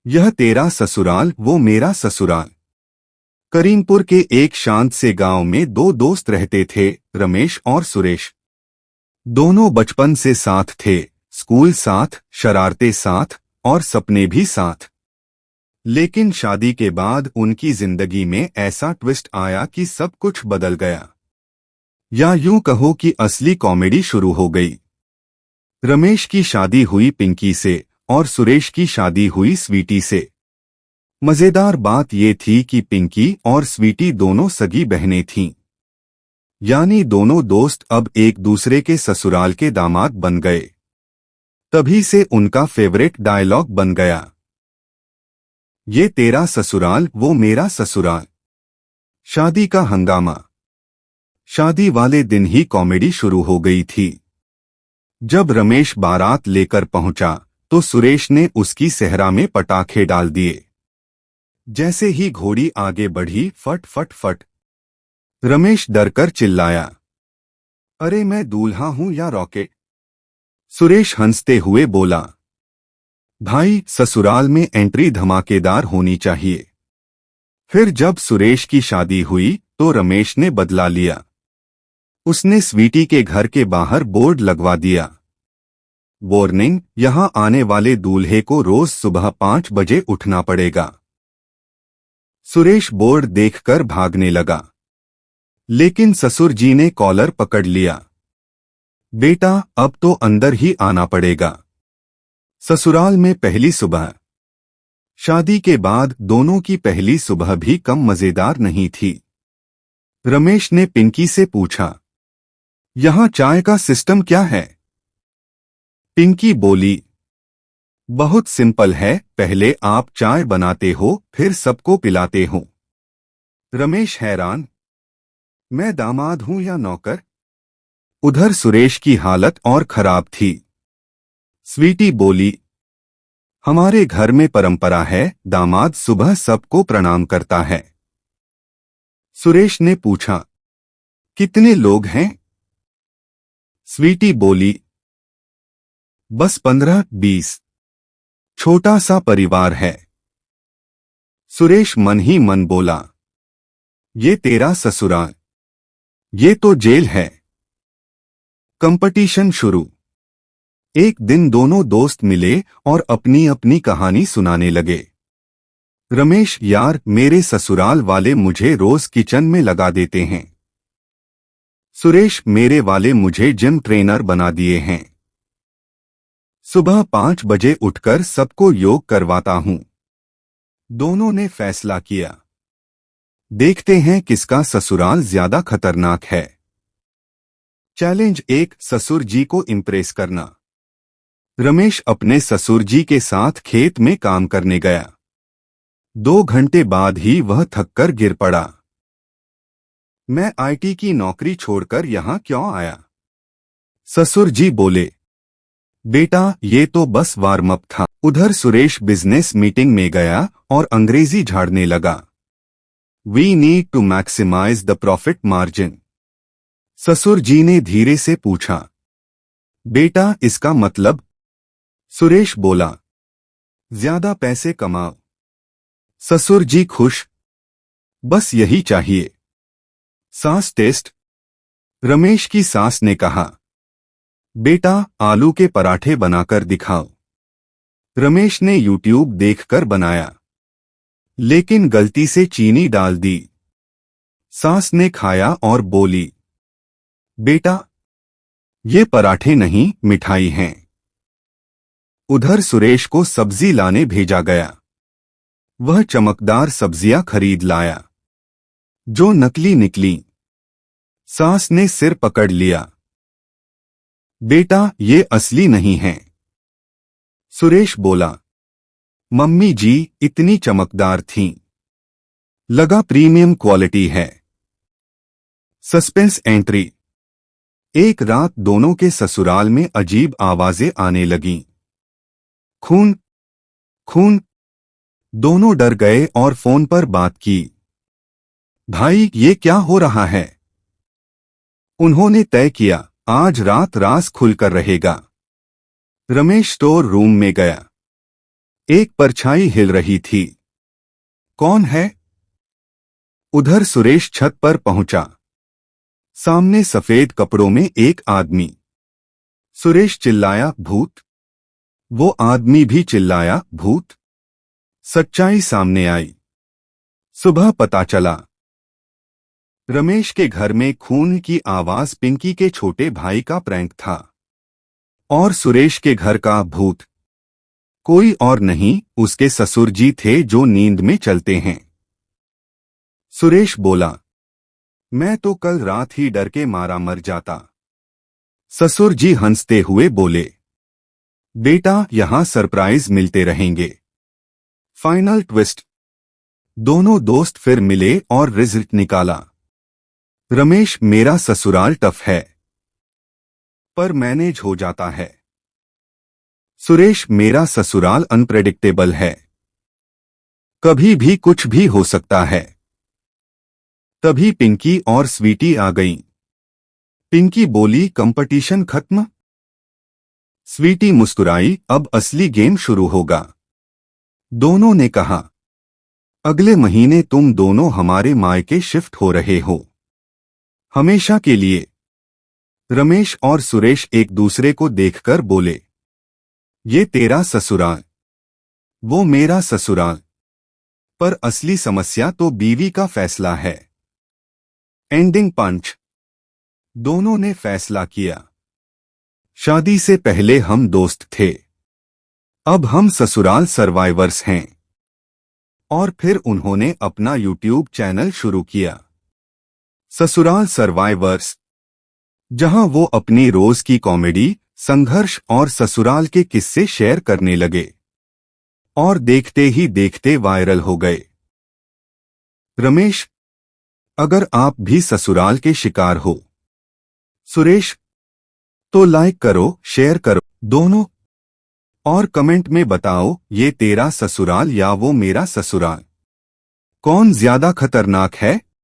यह तेरा ससुराल वो मेरा ससुराल। करीमपुर के एक शांत से गांव में दो दोस्त रहते थे, रमेश और सुरेश। दोनों बचपन से साथ थे, स्कूल साथ, शरारतें साथ और सपने भी साथ। लेकिन शादी के बाद उनकी जिंदगी में ऐसा ट्विस्ट आया कि सब कुछ बदल गया, या यूं कहो कि असली कॉमेडी शुरू हो गई। रमेश की शादी हुई पिंकी से और सुरेश की शादी हुई स्वीटी से। मजेदार बात ये थी कि पिंकी और स्वीटी दोनों सगी बहनें थीं, यानी दोनों दोस्त अब एक दूसरे के ससुराल के दामाद बन गए। तभी से उनका फेवरेट डायलॉग बन गया, ये तेरा ससुराल वो मेरा ससुराल। शादी का हंगामा। शादी वाले दिन ही कॉमेडी शुरू हो गई थी। जब रमेश बारात लेकर पहुंचा तो सुरेश ने उसकी सेहरा में पटाखे डाल दिए। जैसे ही घोड़ी आगे बढ़ी, फट फट फट। रमेश डरकर चिल्लाया, अरे मैं दूल्हा हूं या रॉकेट? सुरेश हंसते हुए बोला, भाई ससुराल में एंट्री धमाकेदार होनी चाहिए। फिर जब सुरेश की शादी हुई तो रमेश ने बदला लिया। उसने स्वीटी के घर के बाहर बोर्ड लगवा दिया, वार्निंग, यहां आने वाले दूल्हे को रोज सुबह 5 बजे उठना पड़ेगा। सुरेश बोर्ड देखकर भागने लगा, लेकिन ससुर जी ने कॉलर पकड़ लिया। बेटा अब तो अंदर ही आना पड़ेगा। ससुराल में पहली सुबह। शादी के बाद दोनों की पहली सुबह भी कम मजेदार नहीं थी। रमेश ने पिंकी से पूछा, यहां चाय का सिस्टम क्या है? पिंकी बोली, बहुत सिंपल है, पहले आप चाय बनाते हो फिर सबको पिलाते हो। रमेश हैरान, मैं दामाद हूं या नौकर? उधर सुरेश की हालत और खराब थी। स्वीटी बोली, हमारे घर में परंपरा है, दामाद सुबह सबको प्रणाम करता है। सुरेश ने पूछा, कितने लोग हैं? स्वीटी बोली, बस 15-20, छोटा सा परिवार है। सुरेश मन ही मन बोला, ये तेरा ससुराल, ये तो जेल है। कंपटीशन शुरू। एक दिन दोनों दोस्त मिले और अपनी अपनी कहानी सुनाने लगे। रमेश, यार मेरे ससुराल वाले मुझे रोज किचन में लगा देते हैं। सुरेश, मेरे वाले मुझे जिम ट्रेनर बना दिए हैं। सुबह 5 बजे उठकर सबको योग करवाता हूं। दोनों ने फैसला किया, देखते हैं किसका ससुराल ज्यादा खतरनाक है। चैलेंज 1, ससुर जी को इम्प्रेस करना। रमेश अपने ससुर जी के साथ खेत में काम करने गया। 2 घंटे बाद ही वह थककर गिर पड़ा। मैं आईटी की नौकरी छोड़कर यहां क्यों आया? ससुर जी बोले, बेटा ये तो बस वार्म अप था। उधर सुरेश बिजनेस मीटिंग में गया और अंग्रेजी झाड़ने लगा। We need to maximize the profit margin. ससुर जी ने धीरे से पूछा, बेटा इसका मतलब? सुरेश बोला, ज्यादा पैसे कमाओ। ससुर जी खुश, बस यही चाहिए। सास टेस्ट। रमेश की सास ने कहा, बेटा आलू के पराठे बनाकर दिखाओ। रमेश ने यूट्यूब देखकर बनाया, लेकिन गलती से चीनी डाल दी। सास ने खाया और बोली, बेटा ये पराठे नहीं मिठाई हैं। उधर सुरेश को सब्जी लाने भेजा गया। वह चमकदार सब्जियां खरीद लाया, जो नकली निकली। सास ने सिर पकड़ लिया, बेटा ये असली नहीं है। सुरेश बोला, मम्मी जी इतनी चमकदार थीं, लगा प्रीमियम क्वालिटी है। Suspense entry. एक रात दोनों के ससुराल में अजीब आवाजें आने लगीं। खून खून। दोनों डर गए और फोन पर बात की। भाई ये क्या हो रहा है? उन्होंने तय किया, आज रात रास खुलकर रहेगा। रमेश स्टोर रूम में गया। एक परछाई हिल रही थी। कौन है? उधर सुरेश छत पर पहुंचा। सामने सफेद कपड़ों में एक आदमी। सुरेश चिल्लाया, भूत। वो आदमी भी चिल्लाया, भूत। सच्चाई सामने आई। सुबह पता चला रमेश के घर में खून की आवाज पिंकी के छोटे भाई का प्रैंक था। और सुरेश के घर का भूत कोई और नहीं, उसके ससुर जी थे जो नींद में चलते हैं। सुरेश बोला, मैं तो कल रात ही डर के मारा मर जाता। ससुर जी हंसते हुए बोले, बेटा यहां सरप्राइज मिलते रहेंगे। Final twist. दोनों दोस्त फिर मिले और रिजल्ट निकाला। रमेश, मेरा ससुराल टफ है पर मैनेज हो जाता है। सुरेश, मेरा ससुराल अनप्रेडिक्टेबल है, कभी भी कुछ भी हो सकता है। तभी पिंकी और स्वीटी आ गईं। पिंकी बोली, कंपटीशन खत्म? स्वीटी मुस्कुराई, अब असली गेम शुरू होगा। दोनों ने कहा, अगले महीने तुम दोनों हमारे मायके शिफ्ट हो रहे हो, हमेशा के लिए। रमेश और सुरेश एक दूसरे को देखकर बोले, ये तेरा ससुराल, वो मेरा ससुराल। पर असली समस्या तो बीवी का फैसला है। एंडिंग पंच। दोनों ने फैसला किया, शादी से पहले हम दोस्त थे, अब हम ससुराल सर्वाइवर्स हैं। और फिर उन्होंने अपना यूट्यूब चैनल शुरू किया, ससुराल सर्वाइवर्स, जहां वो अपनी रोज की कॉमेडी, संघर्ष और ससुराल के किस्से शेयर करने लगे। और देखते ही देखते वायरल हो गए। रमेश, अगर आप भी ससुराल के शिकार हो, सुरेश, तो लाइक करो, शेयर करो दोनों, और कमेंट में बताओ ये तेरा ससुराल या वो मेरा ससुराल, कौन ज्यादा खतरनाक है।